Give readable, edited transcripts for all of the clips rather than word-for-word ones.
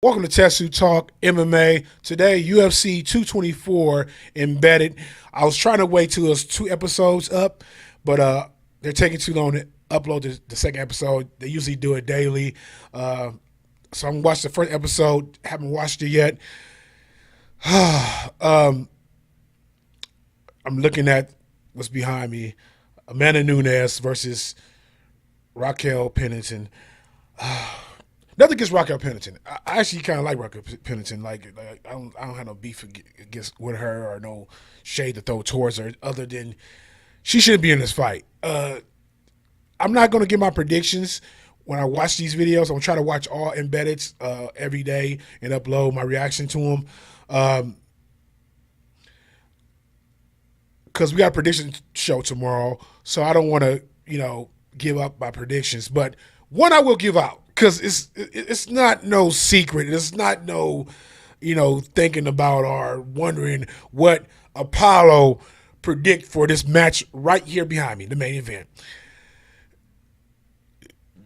Welcome to Tetsu Talk MMA. Today, UFC 224 embedded. I was trying to wait till it was 2 episodes up, but they're taking too long to upload the second episode. They usually do it daily. So I'm watching the first episode. Haven't watched it yet. I'm looking at what's behind me. Amanda Nunes versus Raquel Pennington. Nothing against Raquel Pennington. I actually kind of like Raquel Pennington. Like I don't have no beef against with her or no shade to throw towards her, other than she shouldn't be in this fight. I'm not going to give my predictions when I watch these videos. I'm going to try to watch all embedded every day and upload my reaction to them. Because we got a prediction show tomorrow, so I don't want to, give up my predictions. But one I will give out, because it's not no secret. It's not no, thinking about or wondering what Apollo predict for this match right here behind me, the main event.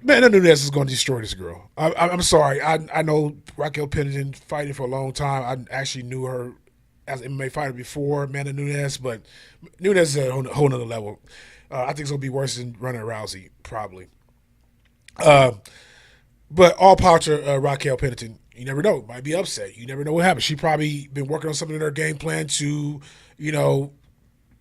Man, I knew this is going to destroy this girl. I'm sorry. I know Raquel Pennington fighting for a long time. I actually knew her as an MMA fighter before, Amanda Nunes, but Nunes is a whole nother level. I think it's going to be worse than Ronda Rousey, probably. But all power to Raquel Pennington. You never know. Might be upset. You never know what happens. She probably been working on something in her game plan to,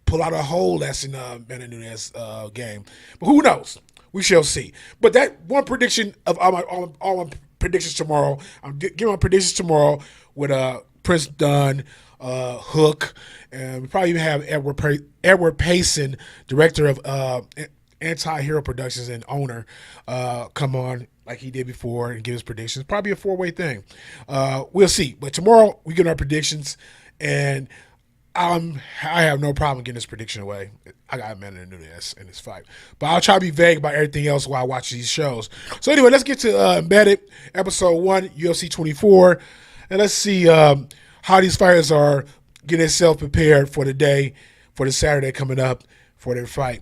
pull out a hole that's in Amanda Nunes' game. But who knows? We shall see. But that one prediction of all my predictions tomorrow, I'm giving my predictions tomorrow with Prince Dunn, Hook, and we probably even have Edward Payson, director of Anti-Hero Productions and owner, come on like he did before and give his predictions. Probably a four-way thing. We'll see. But tomorrow we get our predictions, and I have no problem getting this prediction away. I got Amanda Nunes in this fight. But I'll try to be vague about everything else while I watch these shows. So anyway, let's get to Embedded, Episode 1, UFC 24. And let's see how these fighters are getting themselves prepared for the day, for the Saturday coming up for their fight.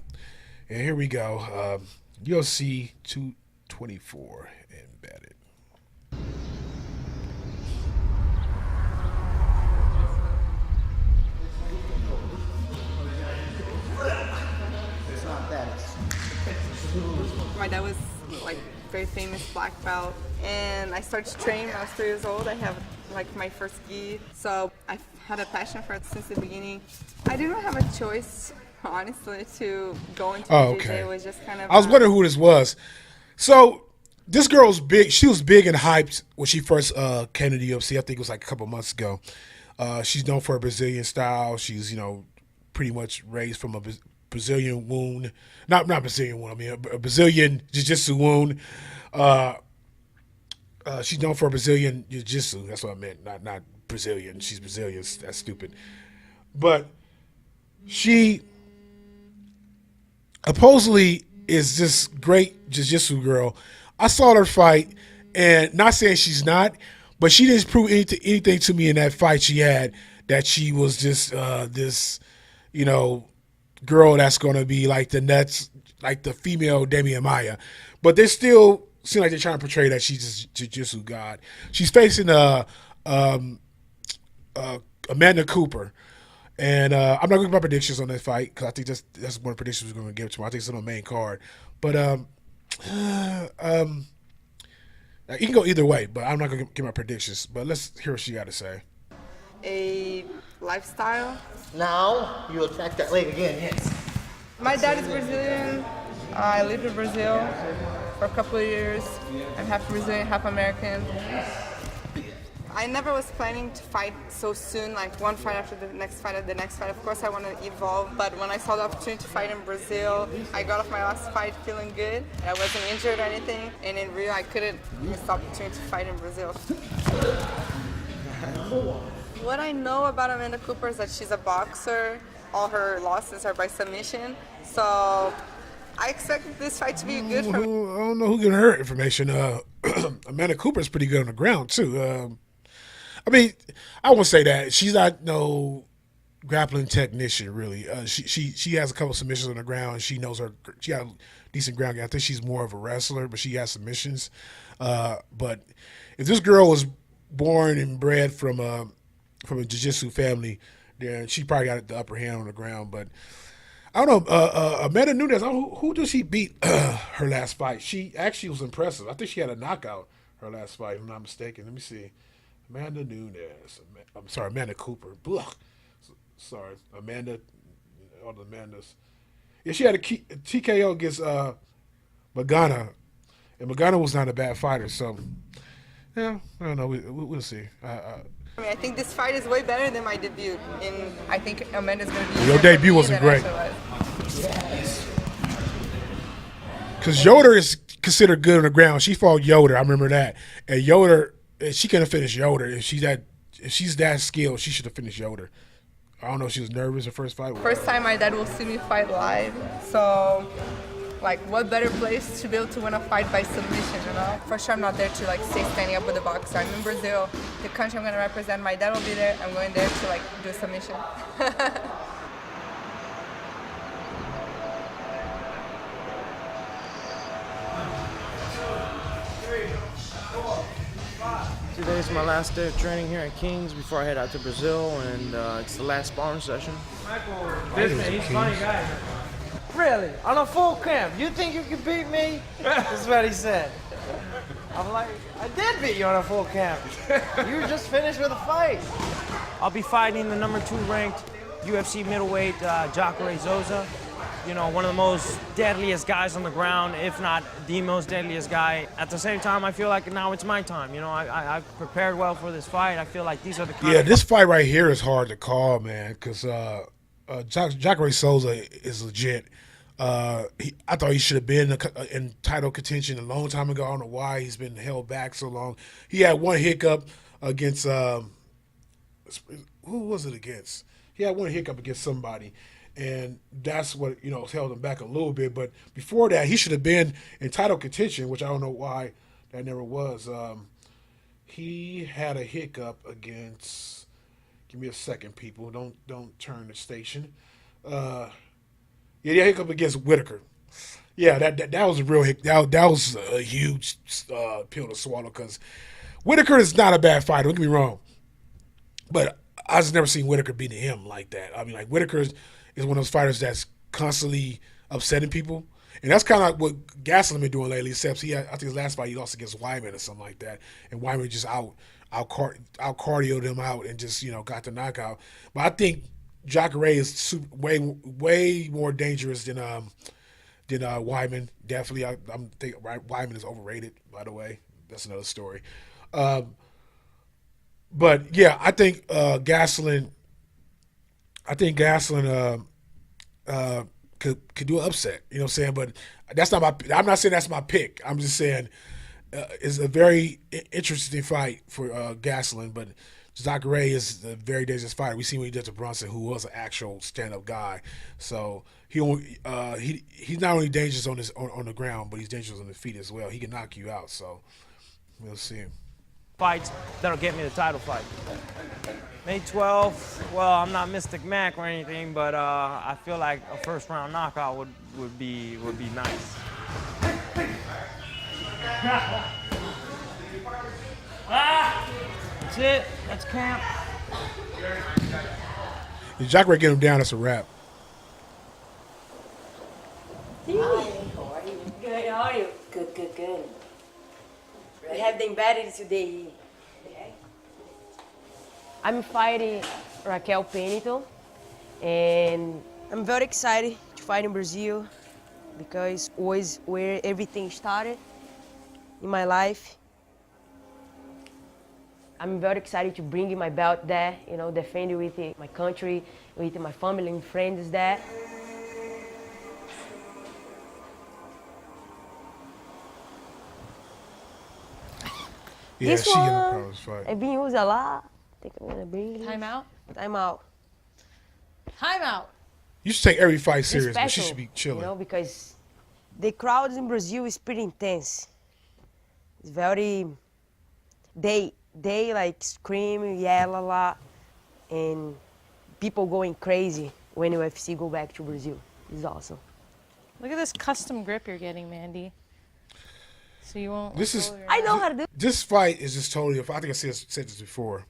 And here we go. UFC 224 Embedded. My dad was like very famous black belt, and I started to train when I was 3 years old. I have like my first gi, so I've had a passion for it since the beginning. I didn't have a choice, honestly, to go into okay. It was just kind of. I was wondering who this was. So this girl was big. She was big and hyped when she first came to the UFC. I think it was like a couple months ago. She's known for her Brazilian style. She's pretty much raised from a Brazilian wound, not Brazilian wound. I mean a Brazilian jiu-jitsu wound. She's known for Brazilian jiu-jitsu. That's what I meant. Not Brazilian. She's Brazilian. That's stupid. But she supposedly is this great jiu-jitsu girl. I saw her fight, and not saying she's not, but she didn't prove anything to me in that fight she had that she was just this, girl that's going to be like the next, like the female Damian Maya. But they still seem like they're trying to portray that she's just jiu-jitsu god. She's facing Amanda Cooper. And I'm not going to give my predictions on that fight because I think that's one of the predictions we're going to give to her. I think it's on the main card. But you can go either way, but I'm not going to give my predictions. But let's hear what she got to say. A lifestyle. Now you attack that leg again, yes. My dad is Brazilian. I lived in Brazil for a couple of years. I'm half Brazilian, half American. I never was planning to fight so soon, like one fight after the next fight. Of course, I want to evolve, but when I saw the opportunity to fight in Brazil, I got off my last fight feeling good. I wasn't injured or anything, and in Rio, I couldn't miss the opportunity to fight in Brazil. What I know about Amanda Cooper is that she's a boxer. All her losses are by submission, so I expect this fight to be good for me. I don't know who giving her information. Amanda Cooper's pretty good on the ground, too. I mean, I won't say that. She's not no grappling technician, really. She has a couple submissions on the ground. She knows her. She got a decent ground game. I think she's more of a wrestler, but she has submissions. But if this girl was born and bred from a jiu-jitsu family there, and she probably got the upper hand on the ground. But I don't know. Amanda Nunes, who does she beat her last fight? She actually was impressive. I think she had a knockout her last fight, if I'm not mistaken. Let me see. Amanda Nunes. I'm sorry, Amanda Cooper. Blah. Sorry, Amanda. All the Amandas. Yeah, she had a TKO against Magana, and Magana was not a bad fighter. So, yeah, I don't know. We'll see. I think this fight is way better than my debut, and I think Amanda's going to be. Your debut wasn't great. Because Yoder is considered good on the ground. She fought Yoder. I remember that. And Yoder, she couldn't finish Yoder. If she's that skilled, she should have finished Yoder. I don't know if she was nervous her first fight. First time my dad will see me fight live. So, like, what better place to be able to win a fight by submission, you know? For sure I'm not there to, like, stay standing up with the boxer. I'm in Brazil, the country I'm going to represent. My dad will be there. I'm going there to, like, do a submission. Today's my last day of training here at King's before I head out to Brazil, and it's the last sparring session. Michael, business, he's a funny guy. Really? On a full camp? You think you can beat me? That's what he said. I'm like, I did beat you on a full camp. You were just finished with a fight. I'll be fighting the #2 ranked UFC middleweight Jacare Souza. You know, one of the most deadliest guys on the ground, if not the most deadliest guy. At the same time, I feel like now it's my time. You know, I've prepared well for this fight. I feel like these are the kind of this fight right here is hard to call, man, because Jacare Souza is legit. I thought he should have been in title contention a long time ago. I don't know why he's been held back so long. He had one hiccup against who was it against? He had one hiccup against somebody. And that's what, held him back a little bit. But before that, he should have been in title contention, which I don't know why that never was. He had a hiccup against. Give me a second, people. Don't turn the station. He had a hiccup against Whitaker. Yeah, that was a real hiccup. That was a huge pill to swallow because Whitaker is not a bad fighter. Don't get me wrong, but I just never seen Whitaker beating him like that. I mean, like Whitaker is one of those fighters that's constantly upsetting people. And that's kind of like what Gastelum been doing lately, except I think his last fight he lost against Wyman or something like that. And Wyman just out cardioed him out and just, got the knockout. But I think Jacare is way more dangerous than Wyman. Definitely. I'm thinking Wyman is overrated, by the way. That's another story. But yeah, I think Gastelum could do an upset. You know what I'm saying? But that's not I'm not saying that's my pick. I'm just saying it's a very interesting fight for Gastelum. But Jacare is a very dangerous fighter. We seen what he did to Brunson, who was an actual stand-up guy. So he's not only dangerous on the ground, but he's dangerous on the feet as well. He can knock you out. So we'll see. Fights that'll get me the title fight. May 12th, well, I'm not Mystic Mac or anything, but I feel like a first round knockout would be nice. That's it. That's camp. If Jacare get him down, that's a wrap. Hi, how are you? Good, how are you? Good. We have the embedded today. Okay. I'm fighting Raquel Pennington, and I'm very excited to fight in Brazil because it was where everything started in my life. I'm very excited to bring my belt there, defend it with my country, with my family and friends there. Yeah, This she in the one, Carlos fight. I've been used a lot. I think I'm gonna bring it. Time out. Time out. Time out. You should take every fight serious, It's but she special, should be chilling. Because the crowds in Brazil is pretty intense. It's very, they like scream, yell a lot, and people going crazy when UFC go back to Brazil. It's awesome. Look at this custom grip you're getting, Mandy. So you won't. This is- roll your I eyes. know how to do. This fight is just totally. I think I said this before.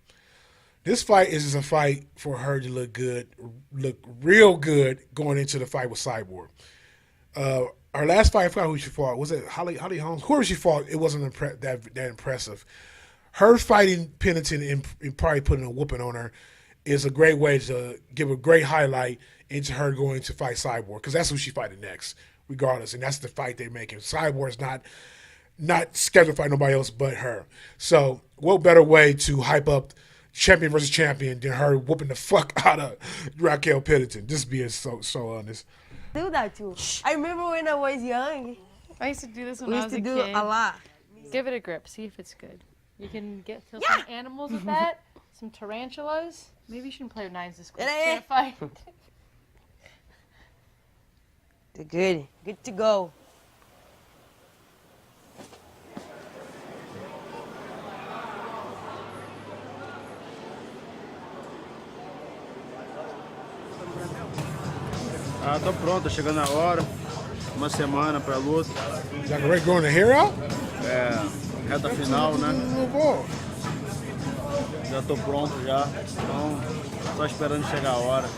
This fight is just a fight for her to look good, look real good going into the fight with Cyborg. Her last fight, I forgot who she fought. Was it Holly Holmes? Whoever she fought, it wasn't that impressive. Her fighting Pennington and probably putting a whooping on her is a great way to give a great highlight into her going to fight Cyborg, because that's who she's fighting next, regardless. And that's the fight they're making. Cyborg's not scheduled to fight nobody else but her. So what better way to hype up champion versus champion than her whooping the fuck out of Raquel Pennington? Just being so honest. Do that too. I remember when I was young, I used to do this when we I used was to a do kid. a lot. Give it a grip. See if it's good. You can kill some animals with that. Some tarantulas. Maybe you shouldn't play with knives this quick. Eh. Can't fight. Good. Good to go. Ah, tô pronto, tá chegando a hora. Uma semana pra luta. Jacare growing the hair out? É, reta final, né? Little ball. Já tô pronto já. Então, só esperando chegar a hora.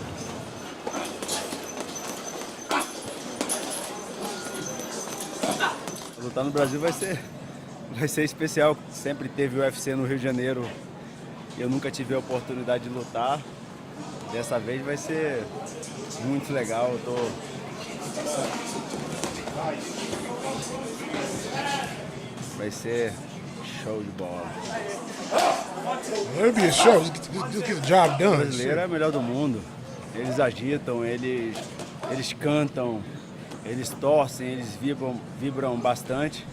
Lutar no Brasil vai ser especial. Sempre teve o UFC no Rio de Janeiro. Eu nunca tive a oportunidade de lutar. Dessa vez vai ser muito legal. Vai ser show de bola. It'll be a show. Just get the job O done. brasileiro é o melhor do mundo. Eles agitam, eles cantam, eles torcem, eles vibram bastante.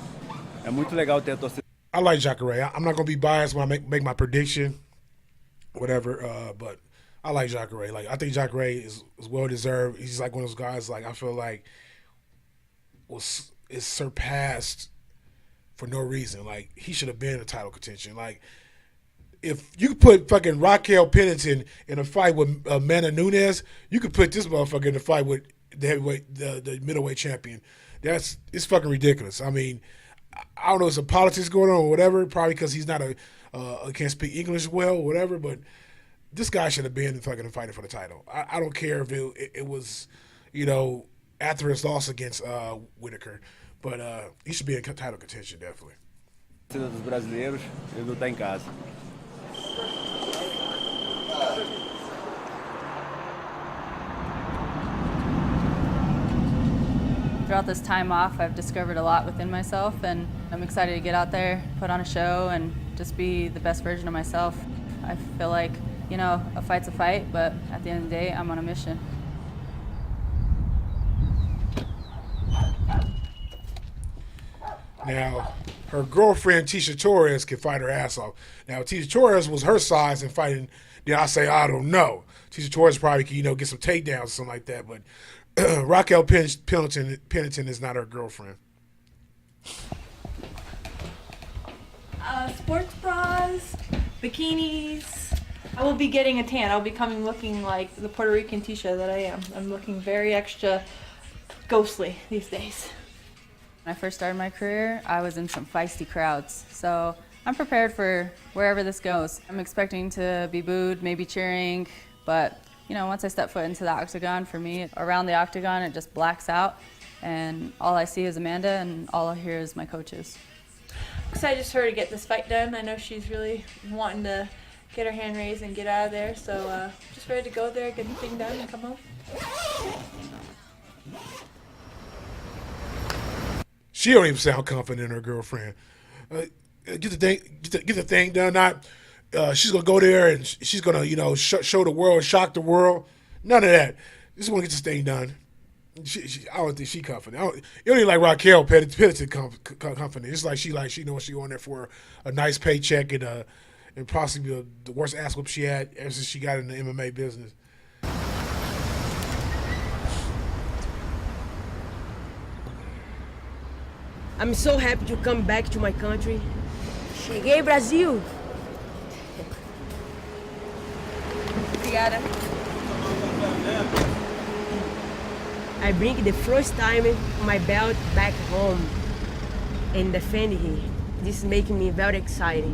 É muito legal ter a torcida. I like Jacare. I'm not gonna be biased when I make my prediction, whatever. But I like Jacare. Like I think Jacare is well deserved. He's like one of those guys. Like I feel like is surpassed for no reason. Like he should have been in a title contention. Like if you put fucking Raquel Pennington in a fight with Amanda Nunes, you could put this motherfucker in a fight with the heavyweight, the middleweight champion. It's fucking ridiculous. I mean, I don't know if some politics going on or whatever. Probably because he's not can't speak English well, or whatever. But this guy should have been fucking fighting for the title. I don't care if it was, after his loss against Whitaker, but he should be in title contention definitely. Torcida dos brasileiros, ele lutar em casa. Throughout this time off, I've discovered a lot within myself, and I'm excited to get out there, put on a show, and just be the best version of myself. I feel like, a fight's a fight, but at the end of the day, I'm on a mission. Now, her girlfriend, Tisha Torres, can fight her ass off. Now, if Tisha Torres was her size and fighting, then I say, I don't know. Tisha Torres probably can, get some takedowns or something like that. But Raquel Pennington is not her girlfriend. Sports bras, bikinis. I will be getting a tan. I'll be coming looking like the Puerto Rican Tisha that I am. I'm looking very extra ghostly these days. When I first started my career, I was in some feisty crowds, so I'm prepared for wherever this goes. I'm expecting to be booed, maybe cheering, but once I step foot into the octagon, for me, around the octagon, it just blacks out, and all I see is Amanda, and all I hear is my coaches. Excited just for her to get this fight done. I know she's really wanting to get her hand raised and get out of there, so just ready to go there, get the thing done, and come home. She don't even sound confident in her girlfriend. Get the thing done. Not she's gonna go there and she's gonna show the world, shock the world. None of that. Just want to get this thing done. I don't think she confident. You don't even like Raquel Pennington confident. It's like she knows she going there for a nice paycheck and possibly the worst ass whoop she had ever since she got in the MMA business. I'm so happy to come back to my country. Cheguei, Brasil! Obrigada. I bring the first time my belt back home. and defend him. This is making me very excited.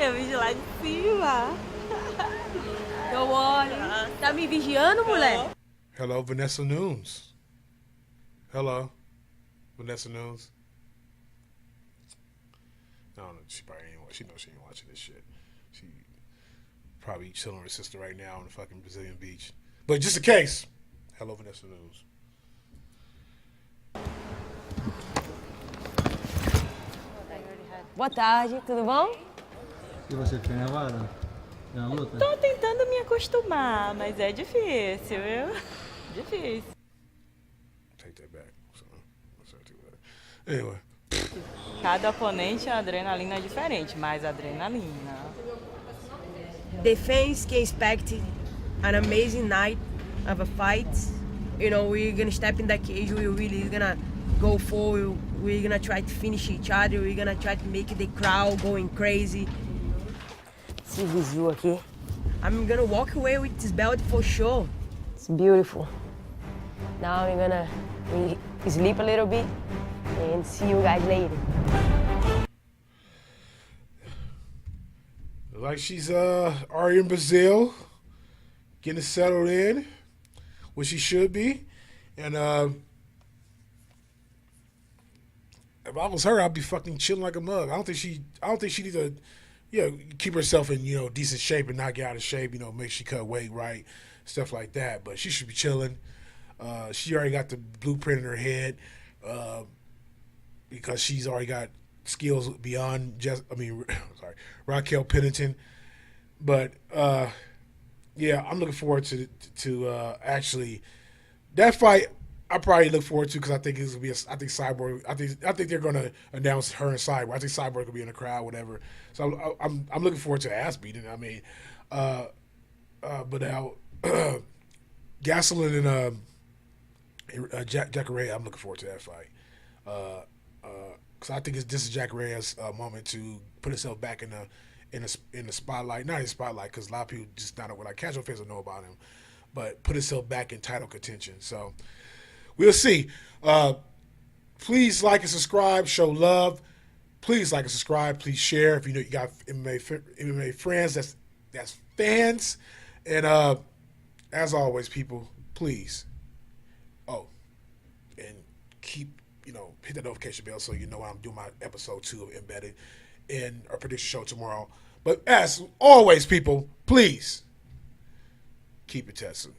Eu vi de lá de cima. Eu olho. Tá me vigiando, mulher? Hello, Vanessa Nunes. Hello, Vanessa Nunes. I don't know. She probably ain't. She knows she ain't watching this shit. She probably chilling with her sister right now on the fucking Brazilian beach. But just in case, hello, Vanessa Nunes. Boa tarde, tudo bom? E você treina agora? Na luta? Tô tentando me acostumar, mas é difícil, viu? Difícil. Take that back. Anyway. Cada oponente, a adrenalina é diferente, mais adrenalina. The fans can expect an amazing night of a fight. You know, we're gonna step in the cage, we're really gonna go forward, we're gonna try to finish each other, we're gonna try to make the crowd going crazy. Esse visual aqui. I'm gonna walk away with this belt for sure. It's beautiful. Now I'm gonna sleep a little bit and see you guys later. Like she's already in Brazil, getting settled in, what she should be, and if I was her, I'd be fucking chilling like a mug. I don't think she needs to, keep herself in decent shape and not get out of shape. Make sure she cut weight right, stuff like that. But she should be chilling. She already got the blueprint in her head because she's already got skills beyond Raquel Pennington. But I'm looking forward to actually that fight. I probably look forward to because I think it's gonna be. I think Cyborg. I think they're gonna announce her and Cyborg. I think Cyborg will be in the crowd, whatever. So I'm looking forward to ass beating. I mean, but now Gasolin and Jacare, I'm looking forward to that fight. Because I think this is Jacare's moment to put himself back in the spotlight. Not in the spotlight, because a lot of people just not like casual fans don't know about him, but put himself back in title contention. So we'll see. Please like and subscribe. Show love. Please like and subscribe. Please share if you know you got MMA friends that's fans. And as always, people, please. And keep. Hit the notification bell so you know when I'm doing my episode 2 of Embedded in our prediction show tomorrow. But as always, people, please keep it testing.